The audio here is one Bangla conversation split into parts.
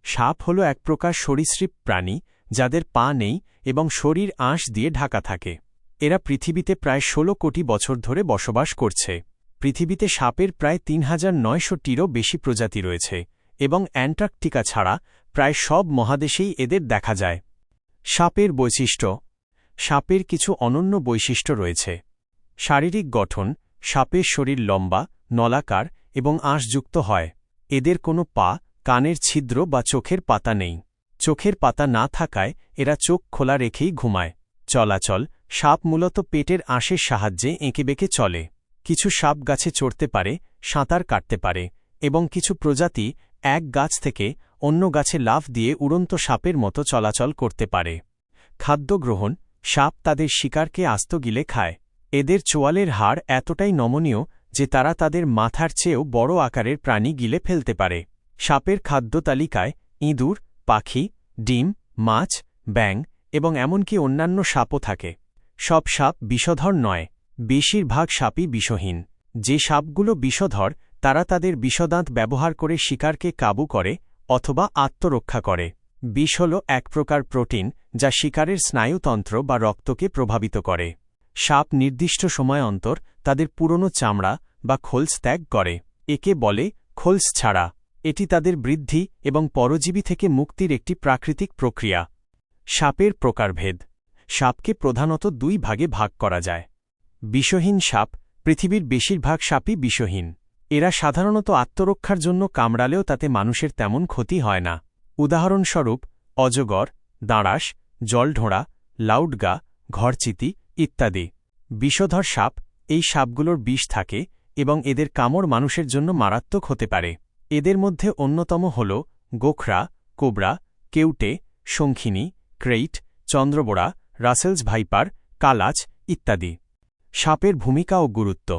সাপ হল এক প্রকার সরীসৃপ প্রাণী যাদের পা নেই এবং শরীর আঁশ দিয়ে ঢাকা থাকে। এরা পৃথিবীতে প্রায় ১৬ কোটি বছর ধরে বসবাস করছে। পৃথিবীতে সাপের প্রায় ৩৯০০টিরও বেশি প্রজাতি রয়েছে এবং অ্যান্টার্কটিকা ছাড়া প্রায় সব মহাদেশেই এদের দেখা যায়। সাপের বৈশিষ্ট্য। সাপের কিছু অনন্য বৈশিষ্ট্য রয়েছে। শারীরিক গঠন। সাপের শরীর লম্বা, নলাকার এবং আঁশযুক্ত হয়। এদের কোনো পা, কানের ছিদ্র বা চোখের পাতা নেই। চোখের পাতা না থাকায় এরা চোখ খোলা রেখেই ঘুমায়। চলাচল। সাপ মূলত পেটের আঁশের সাহায্যে এঁকেবেঁকে চলে। কিছু সাপ গাছে চড়তে পারে, সাঁতার কাটতে পারে এবং কিছু প্রজাতি এক গাছ থেকে অন্য গাছে লাফ দিয়ে উড়ন্ত সাপের মতো চলাচল করতে পারে। খাদ্য গ্রহণ। সাপ তাদের শিকারকে আস্ত গিলে খায়। এদের চোয়ালের হাড় এতটাই নমনীয় যে তারা তাদের মাথার চেয়েও বড় আকারের প্রাণী গিলে ফেলতে পারে। সাপের খাদ্য তালিকায় ইঁদুর, পাখি, ডিম, মাছ, ব্যাঙ এবং এমনকি অন্যান্য সাপও থাকে। সব সাপ বিষধর নয়। বেশিরভাগ সাপই বিষহীন। যে সাপগুলো বিষধর তারা তাদের বিষদাঁত ব্যবহার করে শিকারকে কাবু করে অথবা আত্মরক্ষা করে। বিষ হল এক প্রকার প্রোটিন যা শিকারের স্নায়ুতন্ত্র বা রক্তকে প্রভাবিত করে। সাপ নির্দিষ্ট সময় অন্তর তাদের পুরনো চামড়া বা খোলস ত্যাগ করে। একে বলে খোলস ছাড়া। এটি তাদের বৃদ্ধি এবং পরজীবী থেকে মুক্তির একটি প্রাকৃতিক প্রক্রিয়া। সাপের প্রকারভেদ। সাপকে প্রধানত দুই ভাগে ভাগ করা যায়। বিষহীন সাপ। পৃথিবীর বেশিরভাগ সাপই বিষহীন। এরা সাধারণত আত্মরক্ষার জন্য কামড়ালেও তাতে মানুষের তেমন ক্ষতি হয় না। উদাহরণস্বরূপ অজগর, দাঁড়াস, জলঢোঁড়া, লাউডগা, ঘরচিতি ইত্যাদি। বিষধর সাপ। এই সাপগুলোর বিষ থাকে এবং এদের কামড় মানুষের জন্য মারাত্মক হতে পারে। এদের মধ্যে অন্যতম হল গোখরা, কোবরা, কেউটে, শঙ্খিনী, ক্রেইট, চন্দ্রবোড়া, রাসেলস ভাইপার, কালাচ ইত্যাদি। সাপের ভূমিকা ও গুরুত্ব।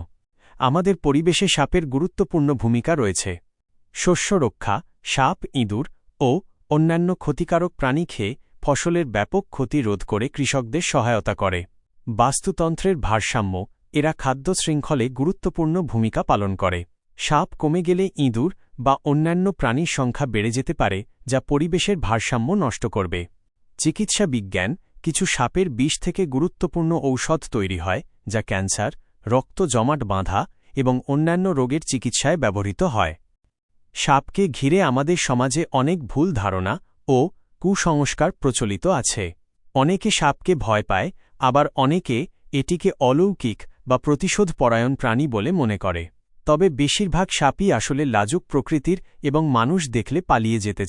আমাদের পরিবেশে সাপের গুরুত্বপূর্ণ ভূমিকা রয়েছে। শস্য রক্ষা। সাপ, ইঁদুর ও অন্যান্য ক্ষতিকারক প্রাণী খেয়ে ফসলের ব্যাপক ক্ষতি রোধ করে কৃষকদের সহায়তা করে। বাস্তুতন্ত্রের ভারসাম্য। এরা খাদ্য শৃঙ্খলে গুরুত্বপূর্ণ ভূমিকা পালন করে। সাপ কমে গেলে ইঁদুর বা অন্যান্য প্রাণীর সংখ্যা বেড়ে যেতে পারে যা পরিবেশের ভারসাম্য নষ্ট করবে। চিকিৎসা বিজ্ঞান। কিছু সাপের বিষ থেকে গুরুত্বপূর্ণ ঔষধ তৈরি হয় যা ক্যান্সার, রক্ত জমাট বাঁধা এবং অন্যান্য রোগের চিকিৎসায় ব্যবহৃত হয়। সাপকে ঘিরে আমাদের সমাজে অনেক ভুল ধারণা ও কুসংস্কার প্রচলিত আছে। অনেকে সাপকে ভয় পায়, আবার অনেকে এটিকে অলৌকিক বা প্রতিশোধপরায়ণ প্রাণী বলে মনে করে। তবে বেশিরভাগ সাপই আসলে লাজুক প্রকৃতির এবং মানুষ দেখলে পালিয়ে যেতে চায়।